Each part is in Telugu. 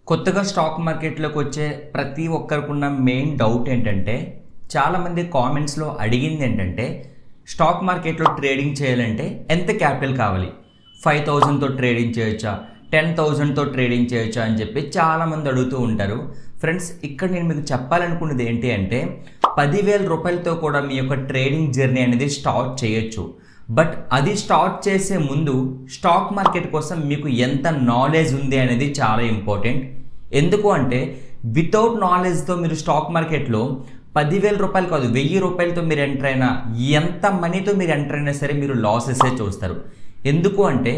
కొత్తగా స్టాక్ మార్కెట్లోకి వచ్చే ప్రతి ఒక్కరికున్న మెయిన్ డౌట్ ఏంటంటే, చాలామంది కామెంట్స్లో అడిగింది ఏంటంటే, స్టాక్ మార్కెట్లో ట్రేడింగ్ చేయాలంటే ఎంత క్యాపిటల్ కావాలి? 5,000తో ట్రేడింగ్ చేయొచ్చా? 10,000తో ట్రేడింగ్ చేయొచ్చా అని చెప్పి చాలామంది అడుగుతూ ఉంటారు. ఫ్రెండ్స్, ఇక్కడ నేను మీకు చెప్పాలనుకున్నది ఏంటి అంటే, 10,000 రూపాయలతో కూడా మీ యొక్క ట్రేడింగ్ జర్నీ అనేది స్టార్ట్ చేయొచ్చు. బట్ అది స్టార్ట్ చేసే ముందు స్టాక్ మార్కెట్ కోసం మీకు ఎంత నాలెడ్జ్ ఉంది అనేది చాలా ఇంపార్టెంట్. ఎందుకు అంటే వితౌట్ నాలెడ్జ్తో మీరు స్టాక్ మార్కెట్లో 10,000 రూపాయలు కాదు 1,000 రూపాయలతో మీరు ఎంటర్ అయినా, ఎంత మనీతో మీరు ఎంటర్ అయినా సరే మీరు లాసెసే చూస్తారు. ఎందుకు అంటే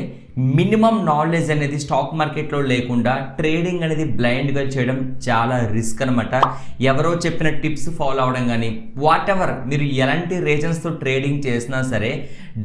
మినిమం నాలెడ్జ్ అనేది స్టాక్ మార్కెట్లో లేకుండా ట్రేడింగ్ అనేది బ్లైండ్గా చేయడం చాలా రిస్క్ అనమాట. ఎవరో చెప్పిన టిప్స్ ఫాలో అవడం కానీ వాట్ ఎవర్ మీరు ఎలాంటి రీజన్స్తో ట్రేడింగ్ చేసినా సరే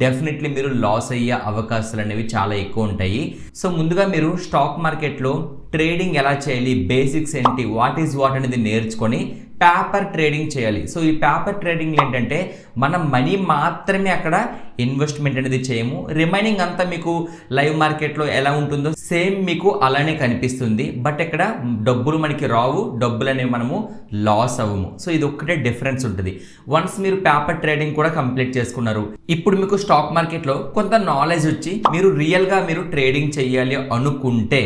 డెఫినెట్లీ మీరు లాస్ అయ్యే అవకాశాలు అనేవి చాలా ఎక్కువ ఉంటాయి. సో ముందుగా మీరు స్టాక్ మార్కెట్లో ట్రేడింగ్ ఎలా చేయాలి, బేసిక్స్ ఏంటి, వాట్ ఈజ్ వాట్ అనేది నేర్చుకొని పేపర్ ట్రేడింగ్ చేయాలి. సో ఈ పేపర్ ట్రేడింగ్ ఏంటంటే మనం మనీ మాత్రమే అక్కడ ఇన్వెస్ట్మెంట్ అనేది చేయము, రిమైనింగ్ అంతా మీకు లైవ్ మార్కెట్లో ఎలా ఉంటుందో సేమ్ మీకు అలానే కనిపిస్తుంది. బట్ ఇక్కడ డబ్బులు మనకి రావు, డబ్బులు అనేవి మనము లాస్ అవ్వము. సో ఇది ఒక్కటే డిఫరెన్స్ ఉంటుంది. వన్స్ మీరు పేపర్ ట్రేడింగ్ కూడా కంప్లీట్ చేసుకున్నారు, ఇప్పుడు మీకు స్టాక్ మార్కెట్లో కొంత నాలెడ్జ్ వచ్చి మీరు రియల్గా మీరు ట్రేడింగ్ చేయాలి అనుకుంటే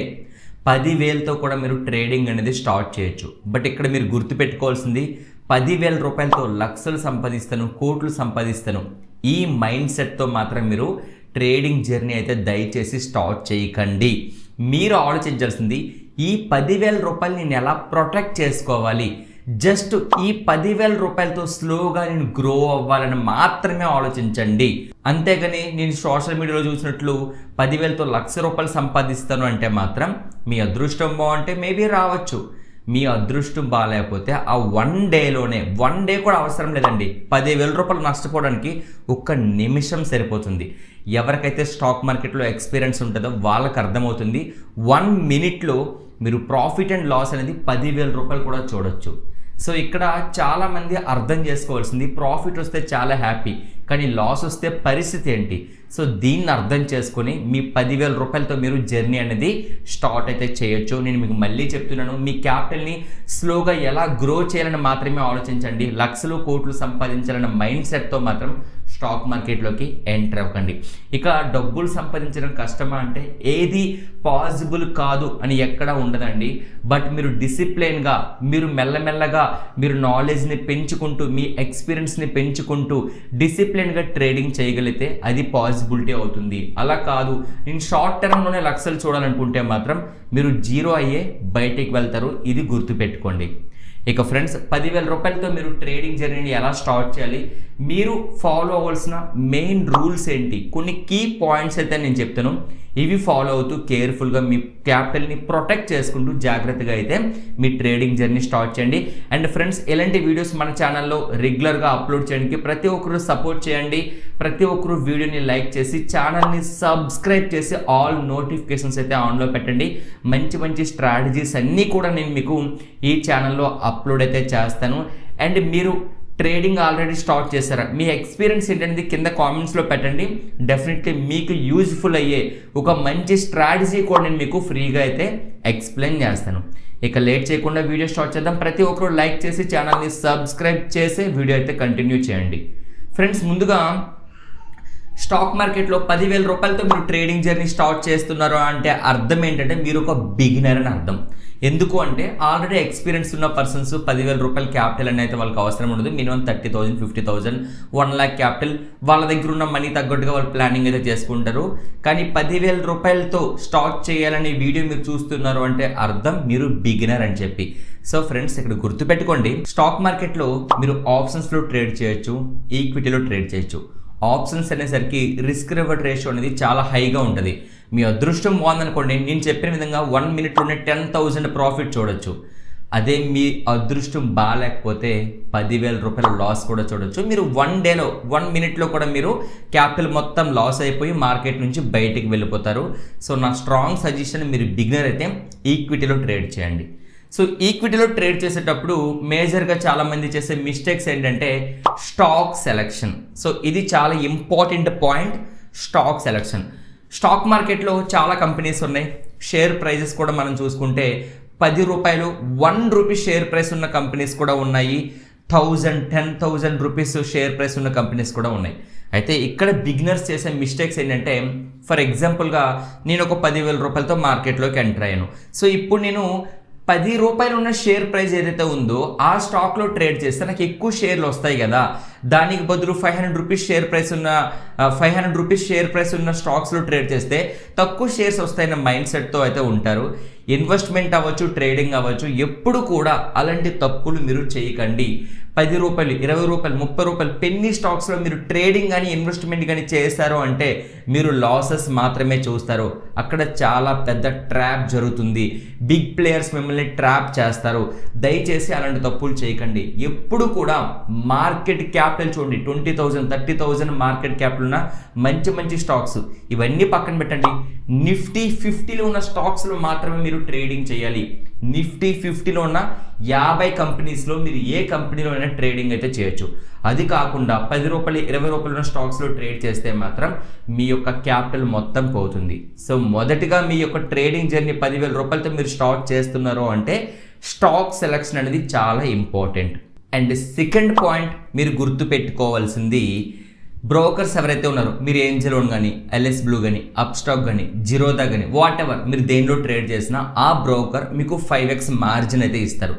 10,000తో కూడా మీరు ట్రేడింగ్ అనేది స్టార్ట్ చేయొచ్చు. బట్ ఇక్కడ మీరు గుర్తుపెట్టుకోవాల్సింది 10,000 రూపాయలతో లక్షలు సంపాదిస్తాను, కోట్లు సంపాదిస్తాను, ఈ మైండ్ సెట్తో మాత్రం మీరు ట్రేడింగ్ జర్నీ అయితే దయచేసి స్టార్ట్ చేయకండి. మీరు ఆలోచించాల్సింది ఈ 10,000 రూపాయలు నేను ఎలా ప్రొటెక్ట్ చేసుకోవాలి, జస్ట్ ఈ 10,000 రూపాయలతో స్లోగా నేను గ్రో అవ్వాలని మాత్రమే ఆలోచించండి. అంతేగాని నేను సోషల్ మీడియాలో చూసినట్లు 10,000తో ₹1,00,000 సంపాదిస్తాను అంటే మాత్రం మీ అదృష్టం బాగుంటే మేబీ రావచ్చు. మీ అదృష్టం బాగాలేకపోతే ఆ వన్ డే కూడా అవసరం లేదండి, 10,000 రూపాయలు నష్టపోవడానికి ఒక్క నిమిషం సరిపోతుంది. ఎవరికైతే స్టాక్ మార్కెట్లో ఎక్స్పీరియన్స్ ఉంటుందో వాళ్ళకి అర్థమవుతుంది. 1 మినిట్లో మీరు ప్రాఫిట్ అండ్ లాస్ అనేది 10,000 రూపాయలు కూడా చూడొచ్చు. సో ఇక్కడ చాలామంది అర్థం చేసుకోవాల్సింది ప్రాఫిట్ వస్తే చాలా హ్యాపీ, కానీ లాస్ వస్తే పరిస్థితి ఏంటి. సో దీన్ని అర్థం చేసుకొని మీ 10,000 రూపాయలతో మీరు జర్నీ అనేది స్టార్ట్ అయితే చేయొచ్చు. నేను మీకు మళ్ళీ చెప్తున్నాను, మీ క్యాపిటల్ని స్లోగా ఎలా గ్రో చేయాలని మాత్రమే ఆలోచించండి. లక్షలు కోట్లు సంపాదించాలన్న మైండ్ సెట్తో మాత్రం స్టాక్ మార్కెట్లోకి ఎంటర్ అవ్వకండి. ఇక డబ్బులు సంపాదించడం కష్టమా అంటే ఏది పాసిబుల్ కాదు అని ఎక్కడా ఉండదండి. బట్ మీరు డిసిప్లిన్గా, మీరు మెల్లమెల్లగా మీరు నాలెడ్జ్ని పెంచుకుంటూ, మీ ఎక్స్పీరియన్స్ని పెంచుకుంటూ డిసిప్లిన్గా ట్రేడింగ్ చేయగలిగితే అది పాసిబిలిటీ అవుతుంది. అలా కాదు నేను షార్ట్ టర్మ్లోనే లక్షలు చూడాలనుకుంటే మాత్రం మీరు జీరో అయ్యే బయటికి వెళ్తారు. ఇది గుర్తుపెట్టుకోండి. ఇక ఫ్రెండ్స్, 10,000 రూపాయలతో మీరు ట్రేడింగ్ జర్నీని ఎలా స్టార్ట్ చేయాలి, మీరు ఫాలో అవ్వాల్సిన మెయిన్ రూల్స్ ఏంటి, కొన్ని కీ పాయింట్స్ అయితే నేను చెప్తాను. ఇవి ఫాలో అవుతూ కేర్ఫుల్గా మీ క్యాపిటల్ని ప్రొటెక్ట్ చేసుకుంటూ జాగ్రత్తగా అయితే మీ ట్రేడింగ్ జర్నీ స్టార్ట్ చేయండి. అండ్ ఫ్రెండ్స్, ఇలాంటి వీడియోస్ మన ఛానల్లో రెగ్యులర్గా అప్లోడ్ చేయడానికి ప్రతి ఒక్కరు సపోర్ట్ చేయండి. ప్రతి ఒక్కరు వీడియోని లైక్ చేసి ఛానల్ని సబ్స్క్రైబ్ చేసి ఆల్ నోటిఫికేషన్స్ అయితే ఆన్లో పెట్టండి. మంచి మంచి స్ట్రాటజీస్ అన్నీ కూడా నేను మీకు ఈ ఛానల్లో అప్లోడ్ అయితే చేస్తాను. అండ్ మీరు ట్రేడింగ్ ఆల్రెడీ స్టార్ట్ చేశారా, మీ ఎక్స్పీరియన్స్ ఏంటనేది కింద కామెంట్స్లో పెట్టండి. డెఫినెట్లీ మీకు యూజ్ఫుల్ అయ్యే ఒక మంచి స్ట్రాటజీ కూడా నేను మీకు ఫ్రీగా అయితే ఎక్స్ప్లెయిన్ చేస్తాను. ఇక లేట్ చేయకుండా వీడియో స్టార్ట్ చేద్దాం. ప్రతి ఒక్కరు లైక్ చేసి ఛానల్ని సబ్స్క్రైబ్ చేసి వీడియో అయితే కంటిన్యూ చేయండి. ఫ్రెండ్స్, ముందుగా స్టాక్ మార్కెట్లో 10,000 రూపాయలతో మీరు ట్రేడింగ్ జర్నీ స్టార్ట్ చేస్తున్నారు అంటే అర్థం ఏంటంటే మీరు ఒక బిగినర్ అని అర్థం. ఎందుకు అంటే ఆల్రెడీ ఎక్స్పీరియన్స్ ఉన్న పర్సన్స్ 10,000 రూపాయల క్యాపిటల్ అని అయితే వాళ్ళకి అవసరం ఉండదు. మినిమం 30,000, 50,000, 1 lakh క్యాపిటల్ వాళ్ళ దగ్గర ఉన్న మనీ తగ్గట్టుగా వాళ్ళు ప్లానింగ్ అయితే చేసుకుంటారు. కానీ 10,000 రూపాయలతో స్టార్ట్ చేయాలని వీడియో మీరు చూస్తున్నారు అంటే అర్థం మీరు బిగినర్ అని చెప్పి. సో ఫ్రెండ్స్, ఇక్కడ గుర్తుపెట్టుకోండి, స్టాక్ మార్కెట్లో మీరు ఆప్షన్స్లో ట్రేడ్ చేయొచ్చు, ఈక్విటీలో ట్రేడ్ చేయొచ్చు. ఆప్షన్స్ అనేసరికి రిస్క్ రివార్డ్ రేషియో అనేది చాలా హైగా ఉంటుంది. మీ అదృష్టం బాగుందనుకోండి, నేను చెప్పిన విధంగా 1 మినిట్లోనే 10,000 ప్రాఫిట్ చూడొచ్చు. అదే మీ అదృష్టం బాగాలేకపోతే 10,000 రూపాయల లాస్ కూడా చూడొచ్చు. మీరు 1 మినిట్లో కూడా మీరు క్యాపిటల్ మొత్తం లాస్ అయిపోయి మార్కెట్ నుంచి బయటికి వెళ్ళిపోతారు. సో నా స్ట్రాంగ్ సజెషన్, మీరు బిగినర్ అయితే ఈక్విటీలో ట్రేడ్ చేయండి. సో ఈక్విటీలో ట్రేడ్ చేసేటప్పుడు మేజర్గా చాలామంది చేసే మిస్టేక్స్ ఏంటంటే స్టాక్ సెలెక్షన్. సో ఇది చాలా important point, stock selection. Stock మార్కెట్లో చాలా కంపెనీస్ ఉన్నాయి. షేర్ ప్రైజెస్ కూడా మనం చూసుకుంటే రూపాయలు 1 రూపీ షేర్ ప్రైస్ ఉన్న కంపెనీస్ కూడా ఉన్నాయి. 1000 రూపీస్ షేర్ ప్రైస్ ఉన్న కంపెనీస్ కూడా ఉన్నాయి. అయితే ఇక్కడ బిగినర్స్ చేసే మిస్టేక్స్ ఏంటంటే, ఫర్ ఎగ్జాంపుల్గా నేను ఒక 10,000 రూపాయలతో మార్కెట్లోకి ఎంటర్ అయ్యాను. సో ఇప్పుడు నేను 10 రూపాయలు ఉన్న షేర్ ప్రైస్ ఏదైతే ఉందో ఆ స్టాక్లో ట్రేడ్ చేస్తే నాకు ఎక్కువ షేర్లు వస్తాయి కదా. దానికి బదులు 500 రూపీస్ షేర్ ప్రైస్ ఉన్న స్టాక్స్లో ట్రేడ్ చేస్తే తక్కువ షేర్స్ వస్తాయన్న మైండ్ సెట్తో అయితే ఉంటారు. ఇన్వెస్ట్మెంట్ అవ్వచ్చు, ట్రేడింగ్ అవ్వచ్చు, ఎప్పుడు కూడా అలాంటి తప్పులు మీరు చేయకండి. 10 రూపాయలు, 20 రూపాయలు, 30 రూపాయలు పెన్నీ స్టాక్స్లో మీరు ట్రేడింగ్ కానీ ఇన్వెస్ట్మెంట్ కానీ చేశారు అంటే మీరు లాసెస్ మాత్రమే చూస్తారు. అక్కడ చాలా పెద్ద ట్రాప్ జరుగుతుంది. బిగ్ ప్లేయర్స్ మిమ్మల్ని ట్రాప్ చేస్తారు. దయచేసి అలాంటి తప్పులు చేయకండి. ఎప్పుడు కూడా మార్కెట్ క్యాపిటల్ చూడండి, 20,000, 30,000 మార్కెట్ క్యాపిటల్ ఉన్న మంచి స్టాక్స్ ఇవన్నీ పక్కన పెట్టండి. నిఫ్టీ 50లో ఉన్న స్టాక్స్లో మాత్రమే మీరు ట్రేడింగ్ చేయాలి. నిఫ్టీ 50లో ఉన్న 50 కంపెనీస్లో మీరు ఏ కంపెనీలో అయినా ట్రేడింగ్ అయితే చేయొచ్చు. అది కాకుండా 10 రూపాయలు, 20 రూపాయలు ఉన్న స్టాక్స్లో ట్రేడ్ చేస్తే మాత్రం మీ యొక్క క్యాపిటల్ మొత్తం పోతుంది. సో మొదటిగా మీ యొక్క ట్రేడింగ్ జర్నీ 10,000 రూపాయలతో మీరు స్టార్ట్ చేస్తున్నారో అంటే స్టాక్ సెలెక్షన్ అనేది చాలా ఇంపార్టెంట్. అండ్ సెకండ్ పాయింట్ మీరు గుర్తుపెట్టుకోవాల్సింది, బ్రోకర్స్ ఎవరైతే ఉన్నారో, మీరు ఏంజల్ వన్ కానీ, ఎల్ఎస్ బ్లూ కానీ, అప్స్టాక్ కానీ, జిరోదా కానీ, వాట్ ఎవర్ మీరు దేనిలో ట్రేడ్ చేసినా ఆ బ్రోకర్ మీకు 5x మార్జిన్ అయితే ఇస్తారు.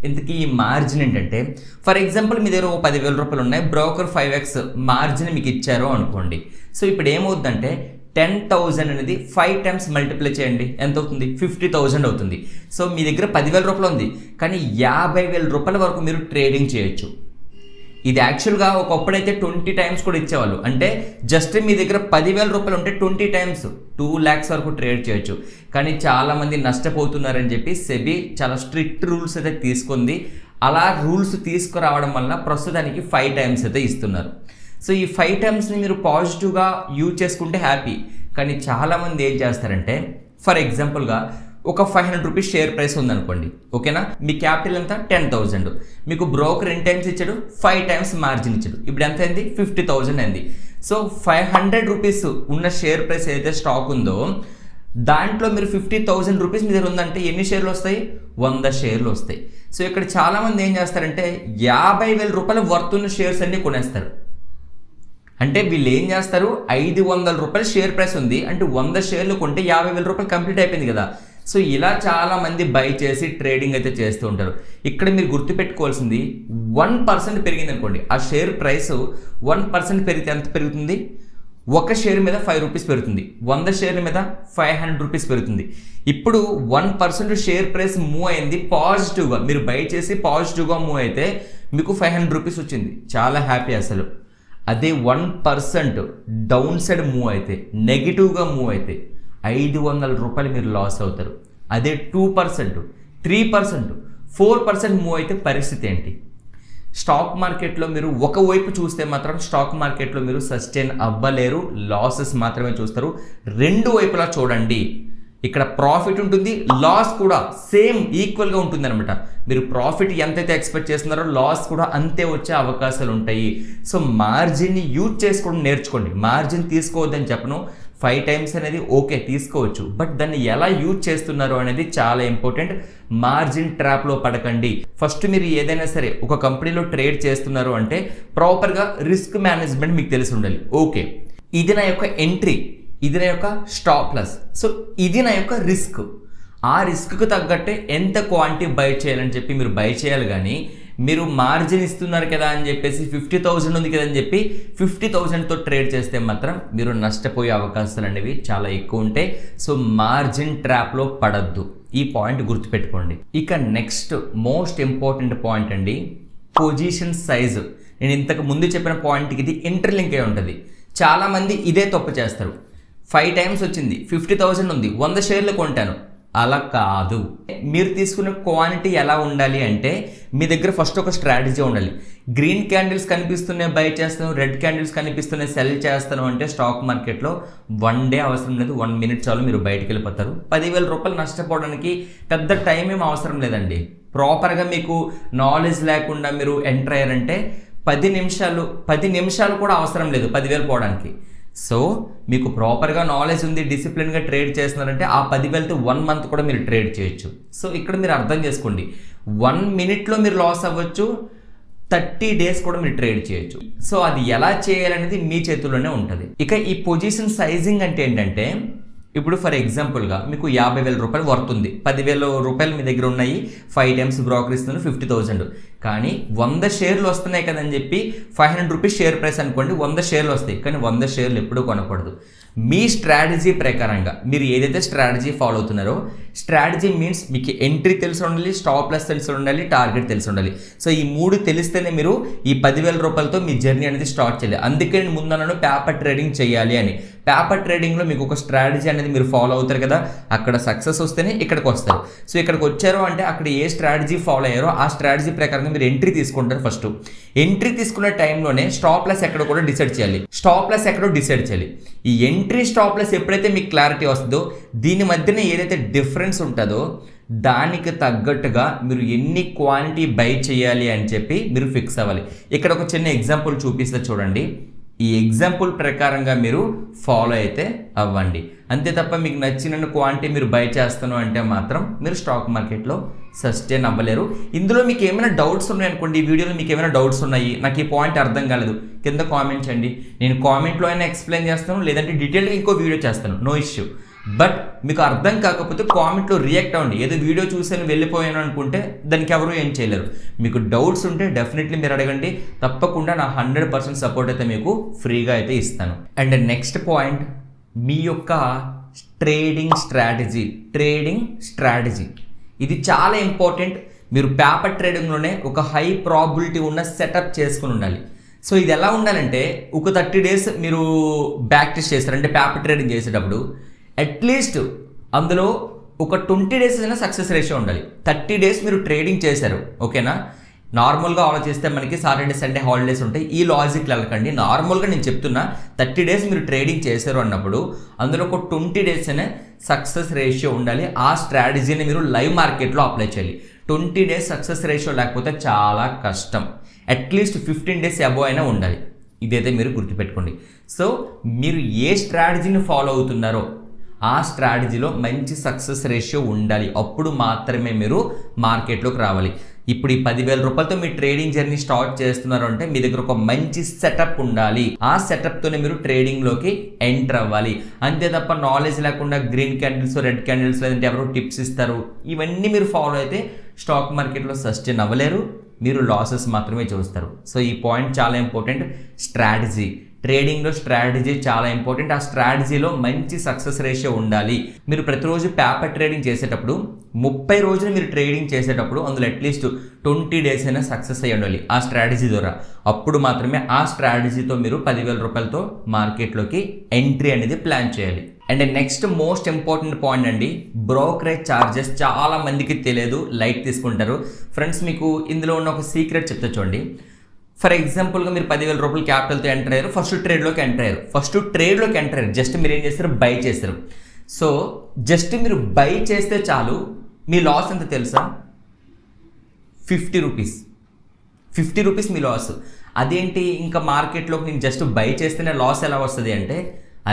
ఇంతకీ ఈ మార్జిన్ ఏంటంటే, ఫర్ ఎగ్జాంపుల్ మీ దగ్గర 10,000 రూపాయలు ఉన్నాయి, బ్రోకర్ 5x మార్జిన్ మీకు ఇచ్చారు అనుకోండి. సో ఇప్పుడు ఏమవుతుందంటే 10,000 అనేది 5 టైమ్స్ మల్టిప్లై చేయండి, ఎంత అవుతుంది? 50,000 అవుతుంది. సో మీ దగ్గర 10,000 రూపాయలు ఉంది, కానీ 50,000 రూపాయల వరకు మీరు ట్రేడింగ్ చేయొచ్చు. ఇది యాక్చువల్గా ఒకప్పుడైతే 20 టైమ్స్ కూడా ఇచ్చేవాళ్ళు. అంటే జస్ట్ మీ దగ్గర 10,000 రూపాయలు ఉంటే 20 టైమ్స్ 2 lakhs వరకు ట్రేడ్ చేయొచ్చు. కానీ చాలామంది నష్టపోతున్నారని చెప్పి సెబీ చాలా స్ట్రిక్ట్ రూల్స్ అయితే తీసుకుంది. అలా రూల్స్ తీసుకురావడం వల్ల ప్రస్తుతానికి 5 టైమ్స్ అయితే ఇస్తున్నారు. సో ఈ 5 టైమ్స్ని మీరు పాజిటివ్గా యూజ్ చేసుకుంటే హ్యాపీ. కానీ చాలామంది ఏం చేస్తారంటే, ఫర్ ఎగ్జాంపుల్గా ఒక 500 రూపీస్ షేర్ ప్రైస్ ఉందనుకోండి, ఓకేనా? మీ క్యాపిటల్ ఎంత? 10,000. మీకు బ్రోకర్ ఎన్ని టైమ్స్ ఇచ్చాడు? 5 టైమ్స్ మార్జిన్ ఇచ్చాడు. ఇప్పుడు ఎంత అయింది? 50,000 అయింది. సో 500 రూపీస్ ఉన్న షేర్ ప్రైస్ ఏదైతే స్టాక్ ఉందో దాంట్లో మీరు 50,000 రూపీస్ మీ దగ్గర ఉందంటే ఎన్ని షేర్లు వస్తాయి? 100 షేర్లు వస్తాయి. సో ఇక్కడ చాలామంది ఏం చేస్తారంటే 50,000 రూపాయల వర్త్ ఉన్న షేర్స్ అన్ని కొనేస్తారు. అంటే వీళ్ళు ఏం చేస్తారు, 500 రూపాయల షేర్ ప్రైస్ ఉంది అంటే 100 షేర్లు కొంటే 50,000 రూపాయలు కంప్లీట్ అయిపోయింది కదా. సో ఇలా చాలా మంది బై చేసి ట్రేడింగ్ అయితే చేస్తూ ఉంటారు. ఇక్కడ మీరు గుర్తుపెట్టుకోవాల్సింది, 1% పెరిగింది అనుకోండి, ఆ షేర్ ప్రైస్ 1% పెరిగితే ఎంత పెరుగుతుంది? ఒక షేర్ మీద 5 రూపీస్ పెరుగుతుంది. 100 షేర్ల మీద 500 రూపీస్ పెరుగుతుంది. ఇప్పుడు 1% షేర్ ప్రైస్ మూవ్ అయింది పాజిటివ్గా, మీరు బై చేసి పాజిటివ్గా మూవ్ అయితే మీకు 500 రూపీస్ వచ్చింది, చాలా హ్యాపీ అసలు. అదే 1% డౌన్ సైడ్ మూవ్ అయితే, నెగిటివ్గా మూవ్ అయితే 500 రూపాయలు మీరు లాస్ అవుతారు. అదే 2%, 3%, 4% మూవ్ అయితే పరిస్థితి ఏంటి? స్టాక్ మార్కెట్లో మీరు ఒకవైపు చూస్తే మాత్రం స్టాక్ మార్కెట్లో మీరు సస్టైన్ అవ్వలేరు, లాసెస్ మాత్రమే చూస్తారు. రెండు వైపులా చూడండి. ఇక్కడ ప్రాఫిట్ ఉంటుంది, లాస్ కూడా సేమ్ ఈక్వల్గా ఉంటుంది అనమాట. మీరు ప్రాఫిట్ ఎంతైతే ఎక్స్పెక్ట్ చేస్తున్నారో లాస్ కూడా అంతే వచ్చే అవకాశాలు ఉంటాయి. సో మార్జిన్ని యూజ్ చేసుకోవడం నేర్చుకోండి. మార్జిన్ తీసుకోవద్దని చెప్పను, 5 టైమ్స్ అనేది ఓకే తీసుకోవచ్చు, బట్ దాన్ని ఎలా యూజ్ చేస్తున్నారు అనేది చాలా ఇంపార్టెంట్. మార్జిన్ ట్రాప్లో పడకండి. ఫస్ట్ మీరు ఏదైనా సరే ఒక కంపెనీలో ట్రేడ్ చేస్తున్నారు అంటే ప్రాపర్గా రిస్క్ మేనేజ్మెంట్ మీకు తెలిసి ఉండాలి. ఓకే, ఇది నా యొక్క ఎంట్రీ, ఇది నా యొక్క స్టాప్ లాస్, సో ఇది నా యొక్క రిస్క్. ఆ రిస్క్కు తగ్గట్టే ఎంత క్వాంటిటీ బై చేయాలని చెప్పి మీరు బై చేయాలి. కానీ మీరు మార్జిన్ ఇస్తున్నారు కదా అని చెప్పేసి 50,000 ఉంది కదా అని చెప్పి 50,000తో ట్రేడ్ చేస్తే మాత్రం మీరు నష్టపోయే అవకాశాలు అనేవి చాలా ఎక్కువ ఉంటాయి. సో మార్జిన్ ట్రాప్లో పడద్దు, ఈ పాయింట్ గుర్తుపెట్టుకోండి. ఇక నెక్స్ట్ మోస్ట్ ఇంపార్టెంట్ పాయింట్ అండి, పొజిషన్ సైజు. నేను ఇంతకు ముందు చెప్పిన పాయింట్కి ఇది ఇంటర్లింక్ అయి ఉంటుంది. చాలామంది ఇదే తప్పు చేస్తారు. 5 టైమ్స్ వచ్చింది, 50,000 ఉంది, 100 షేర్లు కొంటాను. అలా కాదు. మీరు తీసుకున్న క్వాంటిటీ ఎలా ఉండాలి అంటే మీ దగ్గర ఫస్ట్ ఒక స్ట్రాటజీ ఉండాలి. గ్రీన్ క్యాండిల్స్ కనిపిస్తున్నాయి బై చేస్తాను, రెడ్ క్యాండిల్స్ కనిపిస్తున్నాయి సెల్ చేస్తాను అంటే స్టాక్ మార్కెట్లో 1 డే అవసరం లేదు, 1 minute చాలు మీరు బయటికి వెళ్ళిపోతారు. 10,000 రూపాయలు నష్టపోవడానికి పెద్ద టైం ఏం అవసరం లేదండి. ప్రాపర్గా మీకు నాలెడ్జ్ లేకుండా మీరు ఎంటర్ అయ్యారంటే 10 నిమిషాలు కూడా అవసరం లేదు 10,000 పోవడానికి. సో మీకు ప్రాపర్గా నాలెడ్జ్ ఉంది, డిసిప్లిన్గా ట్రేడ్ చేస్తున్నారంటే ఆ 10,000తో 1 మంత్ కూడా మీరు ట్రేడ్ చేయొచ్చు. సో ఇక్కడ మీరు అర్థం చేసుకోండి, 1 మినిట్లో మీరు లాస్ అవ్వచ్చు, 30 డేస్ కూడా మీరు ట్రేడ్ చేయొచ్చు. సో అది ఎలా చేయాలనేది మీ చేతుల్లోనే ఉంటుంది. ఇక ఈ పొజిషన్ సైజింగ్ అంటే ఏంటంటే, ఇప్పుడు ఫర్ ఎగ్జాంపుల్గా మీకు 50,000 రూపాయలు వర్త్ ఉంది, 10,000 రూపాయలు మీ దగ్గర ఉన్నాయి, 5 టైమ్స్ బ్రోకర్ ఇస్తున్నారు 50,000, కానీ 100 షేర్లు వస్తున్నాయి కదని చెప్పి 500 రూపీస్ షేర్ ప్రైస్ అనుకోండి, 100 షేర్లు వస్తాయి, కానీ 100 షేర్లు ఎప్పుడూ కొనకూడదు. మీ స్ట్రాటజీ ప్రకారంగా మీరు ఏదైతే స్ట్రాటజీ ఫాలో అవుతున్నారో, స్ట్రాటజీ మీన్స్ మీకు ఎంట్రీ తెలిసి ఉండాలి, స్టాప్ లాస్ తెలిసి ఉండాలి, టార్గెట్ తెలిసి ఉండాలి. సో ఈ 3 తెలిస్తేనే మీరు ఈ 10,000 రూపాయలతో మీ జర్నీ అనేది స్టార్ట్ చేయాలి. అందుకే నేను ముందన్నాను పేపర్ ట్రేడింగ్ చేయాలి అని. పేపర్ ట్రేడింగ్లో మీకు ఒక స్ట్రాటజీ అనేది మీరు ఫాలో అవుతారు కదా, అక్కడ సక్సెస్ వస్తేనే ఇక్కడికి వస్తారు. సో ఇక్కడికి వచ్చారో అంటే అక్కడ ఏ స్ట్రాటజీ ఫాలో అయ్యారో ఆ స్ట్రాటజీ ప్రకారంగా మీరు ఎంట్రీ తీసుకుంటారు. ఫస్ట్ ఎంట్రీ తీసుకున్న టైంలోనే స్టాప్ లాస్ ఎక్కడ కూడా డిసైడ్ చేయాలి, స్టాప్ లాస్ ఎక్కడో డిసైడ్ చేయాలి. ఈ ఎంట్రీ స్టాప్ లాస్ ఎప్పుడైతే మీకు క్లారిటీ వస్తుందో, దీని మధ్యన ఏదైతే డిఫరెన్స్ ఉంటుందో దానికి తగ్గట్టుగా మీరు ఎన్ని క్వాంటిటీ బై చేయాలి అని చెప్పి మీరు ఫిక్స్ అవ్వాలి. ఇక్కడ ఒక చిన్న ఎగ్జాంపుల్ చూపిస్తే చూడండి, ఈ ఎగ్జాంపుల్ ప్రకారంగా మీరు ఫాలో అయితే అవ్వండి. అంతే తప్ప మీకు నచ్చిన క్వాంటిటీ మీరు బై చేస్తాను అంటే మాత్రం మీరు స్టాక్ మార్కెట్లో సస్టైన్ అవ్వలేరు. ఇందులో మీకు ఏమైనా డౌట్స్ ఉన్నాయనుకోండి, ఈ వీడియోలో మీకు ఏమైనా డౌట్స్ ఉన్నాయి, నాకు ఈ పాయింట్ అర్థం కాలేదు, కింద కామెంట్ చేయండి. నేను కామెంట్లో అయినా ఎక్స్ప్లెయిన్ చేస్తాను, లేదంటే డీటెయిల్గా ఇంకో వీడియో చేస్తాను, నో ఇష్యూ. బట్ మీకు అర్థం కాకపోతే కామెంట్లో రియాక్ట్ అవ్వండి. ఏదో వీడియో చూసాను వెళ్ళిపోయాను అనుకుంటే దానికి ఎవరు ఏం చేయలేరు. మీకు డౌట్స్ ఉంటే డెఫినెట్లీ మీరు అడగండి, తప్పకుండా నా 100% సపోర్ట్ అయితే మీకు ఫ్రీగా అయితే ఇస్తాను. అండ్ నెక్స్ట్ పాయింట్, మీ యొక్క ట్రేడింగ్ స్ట్రాటజీ ఇది చాలా ఇంపార్టెంట్. మీరు పేపర్ ట్రేడింగ్లోనే ఒక హై ప్రాబిలిటీ ఉన్న సెటప్ చేసుకుని ఉండాలి. సో ఇది ఎలా ఉండాలంటే, ఒక 30 డేస్ మీరు బ్యాక్ టెస్ట్ చేస్తారు అంటే పేపర్ ట్రేడింగ్ చేసేటప్పుడు అట్లీస్ట్ అందులో ఒక 20 డేస్ అయినా సక్సెస్ రేషియో ఉండాలి. 30 డేస్ మీరు ట్రేడింగ్ చేశారు, ఓకేనా. నార్మల్గా ఆలోచిస్తే మనకి సాటర్డే సండే హాలిడేస్ ఉంటాయి, ఈ లాజిక్లు వెళ్ళకండి. నార్మల్గా నేను చెప్తున్నా, 30 డేస్ మీరు ట్రేడింగ్ చేశారు అన్నప్పుడు అందులో ఒక 20 డేస్ అనే సక్సెస్ రేషియో ఉండాలి. ఆ స్ట్రాటజీని మీరు లైవ్ మార్కెట్లో అప్లై చేయాలి. 20 డేస్ సక్సెస్ రేషియో లేకపోతే చాలా కష్టం. అట్లీస్ట్ 15 డేస్ అబోవ్ అయినా ఉండాలి. ఇదైతే మీరు గుర్తుపెట్టుకోండి. సో మీరు ఏ స్ట్రాటజీని ఫాలో అవుతున్నారో ఆ స్ట్రాటజీలో మంచి సక్సెస్ రేషియో ఉండాలి. అప్పుడు మాత్రమే మీరు మార్కెట్లోకి రావాలి. ఇప్పుడు ఈ 10,000 రూపాయలతో మీ ట్రేడింగ్ జర్నీ స్టార్ట్ చేస్తున్నారు అంటే మీ దగ్గర ఒక మంచి సెటప్ ఉండాలి. ఆ సెటప్తోనే మీరు ట్రేడింగ్లోకి ఎంటర్ అవ్వాలి. అంతే తప్ప నాలెడ్జ్ లేకుండా గ్రీన్ క్యాండిల్స్, రెడ్ క్యాండిల్స్, లేదంటే ఎవరో టిప్స్ ఇస్తారు, ఇవన్నీ మీరు ఫాలో అయితే స్టాక్ మార్కెట్లో సస్టైన్ అవ్వలేరు, మీరు లాసెస్ మాత్రమే చూస్తారు. సో ఈ పాయింట్ చాలా ఇంపార్టెంట్. స్ట్రాటజీ ట్రేడింగ్లో స్ట్రాటజీ చాలా ఇంపార్టెంట్. ఆ స్ట్రాటజీలో మంచి సక్సెస్ రేషియో ఉండాలి. మీరు ప్రతిరోజు పేపర్ ట్రేడింగ్ చేసేటప్పుడు 30 రోజులు మీరు ట్రేడింగ్ చేసేటప్పుడు అందులో అట్లీస్ట్ 20 డేస్ అయినా సక్సెస్ అయ్యి ఉండాలి ఆ స్ట్రాటజీ ద్వారా. అప్పుడు మాత్రమే ఆ స్ట్రాటజీతో మీరు 10,000 రూపాయలతో మార్కెట్లోకి ఎంట్రీ అనేది ప్లాన్ చేయాలి. And next most important point అండి, బ్రోకరేజ్ ఛార్జెస్. చాలా మందికి తెలియదు, లైట్ తీసుకుంటారు. ఫ్రెండ్స్, మీకు ఇందులో ఉన్న ఒక సీక్రెట్ చెప్తా చూడండి. ఫర్ ఎగ్జాంపుల్గా మీరు 10,000 రూపాయలు క్యాపిటల్తో ఎంటర్ అయ్యారు, ఫస్ట్ ట్రేడ్లోకి ఎంటర్ అయ్యారు. జస్ట్ మీరు ఏం చేస్తారు, బై చేస్తారు. సో జస్ట్ మీరు బై చేస్తే చాలు, మీ లాస్ ఎంత తెలుసా? 50 రూపీస్ మీ లాస్. అదేంటి, ఇంకా మార్కెట్లోకి నేను జస్ట్ బై చేస్తేనే లాస్ ఎలా వస్తుంది అంటే,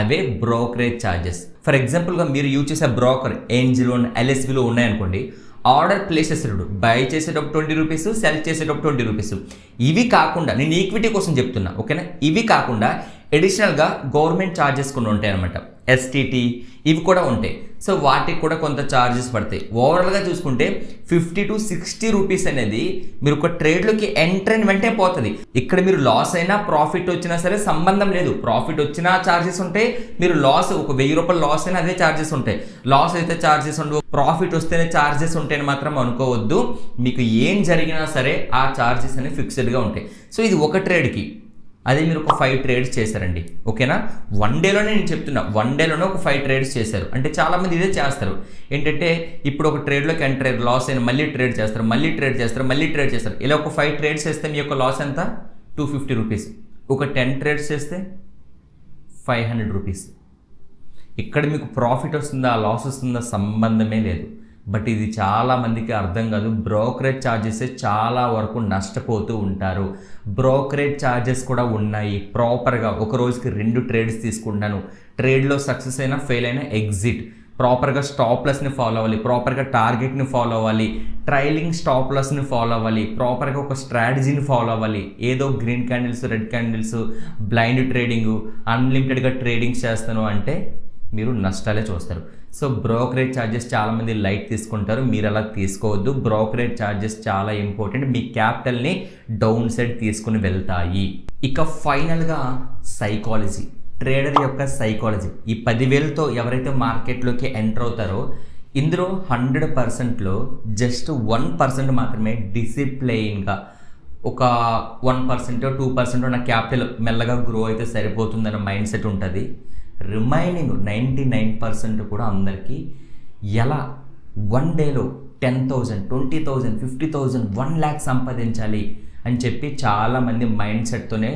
అవే బ్రోకరేజ్ ఛార్జెస్. ఫర్ ఎగ్జాంపుల్గా మీరు యూజ్ చేసే బ్రోకర్ ఏంజిలో, ఎల్ఎస్విలో ఉన్నాయనుకోండి, ఆర్డర్ ప్లేస్ చేసేటప్పుడు బై చేసేటప్పుడు 20 రూపీస్, సెల్ చేసేటప్పుడు 20 రూపీస్. ఇవి కాకుండా నేను ఈక్విటీ కోసం చెప్తున్నా, ఓకేనా. ఇవి కాకుండా అడిషనల్గా గవర్నమెంట్ ఛార్జెస్ కొన్ని ఉంటాయి అనమాట, ఎస్టీటీ, ఇవి కూడా ఉంటాయి. సో వాటికి కూడా కొంత ఛార్జెస్ పడతాయి. ఓవరాల్గా చూసుకుంటే 50 to 60 రూపీస్ అనేది మీరు ఒక ట్రేడ్లోకి ఎంటర్ అయిన వెంటనే పోతుంది. ఇక్కడ మీరు లాస్ అయినా ప్రాఫిట్ వచ్చినా సరే సంబంధం లేదు. ప్రాఫిట్ వచ్చినా ఛార్జెస్ ఉంటాయి, మీరు లాస్ ఒక 1000 రూపాయలు లాస్ అయినా అదే ఛార్జెస్ ఉంటాయి. లాస్ అయితే ఛార్జెస్ ఉండవు, ప్రాఫిట్ వస్తేనే ఛార్జెస్ ఉంటాయని మాత్రం అనుకోవద్దు. మీకు ఏం జరిగినా సరే ఆ ఛార్జెస్ అనేవి ఫిక్స్డ్గా ఉంటాయి. సో ఇది ఒక ట్రేడ్కి. అదే మీరు ఒక 5 ట్రేడ్స్ చేశారండి, ఓకేనా. 1 డేలోనే నేను చెప్తున్నా, 1 డేలోనే ఒక 5 ట్రేడ్స్ చేశారు అంటే చాలామంది ఇదే చేస్తారు. ఏంటంటే ఇప్పుడు ఒక ట్రేడ్లోకి ఎంటర్ అయ్యారు, లాస్ అయిన మళ్ళీ ట్రేడ్ చేస్తారు, మళ్ళీ ట్రేడ్ చేస్తారు. ఇలా ఒక 5 ట్రేడ్స్ చేస్తే మీ యొక్క లాస్ ఎంత? 250 రూపీస్. ఒక 10 ట్రేడ్స్ చేస్తే 500 రూపీస్. ఇక్కడ మీకు ప్రాఫిట్ వస్తుందా లాస్ వస్తుందా సంబంధమే లేదు. బట్ ఇది చాలామందికి అర్థం కాదు. బ్రోకరేజ్ ఛార్జెస్ చాలా వరకు నష్టపోతూ ఉంటారు. బ్రోకరేజ్ ఛార్జెస్ కూడా ఉన్నాయి. ప్రాపర్గా ఒక రోజుకి 2 ట్రేడ్స్ తీసుకుంటాను, ట్రేడ్లో సక్సెస్ అయినా ఫెయిల్ అయినా ఎగ్జిట్, ప్రాపర్గా స్టాప్ లాస్ని ఫాలో అవ్వాలి, ప్రాపర్గా టార్గెట్ని ఫాలో అవ్వాలి, ట్రైలింగ్ స్టాప్ లాస్ని ఫాలో అవ్వాలి, ప్రాపర్గా ఒక స్ట్రాటజీని ఫాలో అవ్వాలి. ఏదో green candles, red candles, blind trading, అన్లిమిటెడ్గా ట్రేడింగ్ చేస్తాను అంటే మీరు నష్టాలే చూస్తారు. సో బ్రోకరేజ్ ఛార్జెస్ చాలామంది లైట్ తీసుకుంటారు, మీరు అలా తీసుకోవద్దు. బ్రోకరేజ్ ఛార్జెస్ చాలా ఇంపార్టెంట్, మీ క్యాపిటల్ని డౌన్ సైడ్ తీసుకుని వెళ్తాయి. ఇక ఫైనల్గా సైకాలజీ, ట్రేడర్ యొక్క సైకాలజీ. ఈ 10,000తో ఎవరైతే మార్కెట్లోకి ఎంటర్ అవుతారో ఇందులో 100%లో జస్ట్ 1% మాత్రమే డిసిప్లైన్గా ఒక 1% 2% నా క్యాపిటల్ మెల్లగా గ్రో అయితే సరిపోతుందన్న మైండ్ సెట్ ఉంటుంది. రిమైనింగ్ 99% కూడా అందరికీ ఎలా 1 డేలో 10,000, 20,000, 50,000, 1 lakh సంపాదించాలి అని చెప్పి చాలామంది మైండ్ సెట్తోనే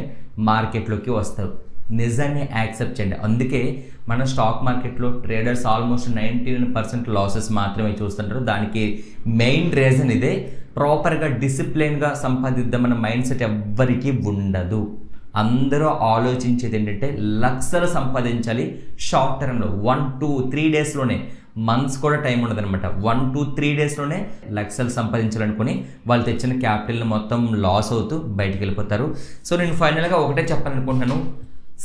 మార్కెట్లోకి వస్తారు. నిజాన్ని యాక్సెప్ట్ చేయండి. అందుకే మన స్టాక్ మార్కెట్లో ట్రేడర్స్ ఆల్మోస్ట్ 99% లాసెస్ మాత్రమే చూస్తుంటారు. దానికి మెయిన్ రీజన్ ఇదే. ప్రాపర్గా డిసిప్లిన్గా సంపాదిద్దామన్న మైండ్ సెట్ ఎవ్వరికీ ఉండదు. అందరూ ఆలోచించేది ఏంటంటే లక్షలు సంపాదించాలి షార్ట్ టర్మ్లో, 1, 2, 3 డేస్లోనే, మంత్స్ కూడా టైం ఉండదు అనమాట. 1, 2, 3 డేస్లోనే లక్షలు సంపాదించాలనుకుని వాళ్ళు తెచ్చిన క్యాపిటల్ని మొత్తం లాస్ అవుతూ బయటికి వెళ్ళిపోతారు. సో నేను ఫైనల్గా ఒకటే చెప్పాలనుకుంటున్నాను,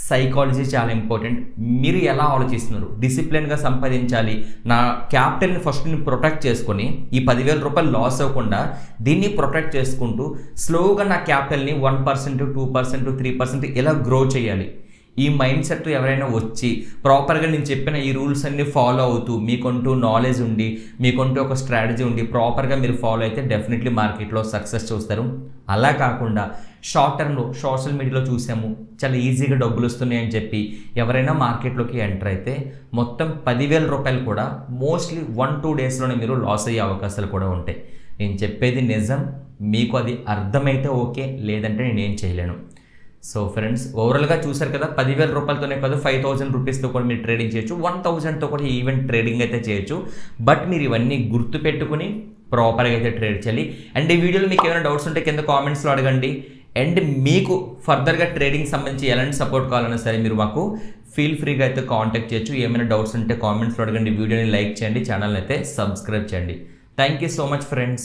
సైకాలజీ చాలా ఇంపార్టెంట్. మీరు ఎలా ఆలోచిస్తున్నారు? డిసిప్లిన్గా సంపాదించాలి, నా క్యాపిటల్ని ఫస్ట్ నేను ప్రొటెక్ట్ చేసుకొని ఈ 10,000 రూపాయలు లాస్ అవ్వకుండా దీన్ని ప్రొటెక్ట్ చేసుకుంటూ స్లోగా నా క్యాపిటల్ని 1%, 2%, 3% ఇలా గ్రో చేయాలి. ఈ మైండ్ సెట్ ఎవరైనా వచ్చి ప్రాపర్గా నేను చెప్పిన ఈ రూల్స్ అన్ని ఫాలో అవుతూ మీకంటూ నాలెడ్జ్ ఉండి, మీకంటూ ఒక స్ట్రాటజీ ఉండి ప్రాపర్గా మీరు ఫాలో అయితే డెఫినెట్లీ మార్కెట్లో సక్సెస్ చూస్తారు. అలా కాకుండా షార్ట్ టర్మ్లో సోషల్ మీడియాలో చూసాము చాలా ఈజీగా డబ్బులు వస్తున్నాయని చెప్పి ఎవరైనా మార్కెట్లోకి ఎంటర్ అయితే మొత్తం 10,000 రూపాయలు కూడా మోస్ట్లీ 1-2 డేస్లోనే మీరు లాస్ అయ్యే అవకాశాలు కూడా ఉంటాయి. నేను చెప్పేది నిజం, మీకు అది అర్థమైతే ఓకే, లేదంటే నేనేం చేయలేను. సో ఫ్రెండ్స్, ఓవరాల్గా చూసారు కదా, 10,000 రూపాయలతోనే కాదు 5,000 రూపీస్తో కూడా మీరు ట్రేడింగ్ చేయొచ్చు, 1,000తో కూడా ఈవెన్ ట్రేడింగ్ అయితే చేయొచ్చు. బట్ మీరు ఇవన్నీ గుర్తుపెట్టుకుని ప్రాపర్గా అయితే ట్రేడ్ చేయాలి. అండ్ ఈ వీడియోలో మీకు ఏమైనా డౌట్స్ ఉంటే కింద కామెంట్స్లో అడగండి. అండ్ మీకు ఫర్దర్గా ట్రేడింగ్ సంబంధించి ఎలాంటి సపోర్ట్ కావాలన్నా సరే మీరు మాకు ఫీల్ ఫ్రీగా అయితే కాంటాక్ట్ చేయొచ్చు. ఏమైనా డౌట్స్ ఉంటే కామెంట్స్లో అడగండి, వీడియోని లైక్ చేయండి, ఛానల్ని అయితే సబ్స్క్రైబ్ చేయండి. Thank you so much friends.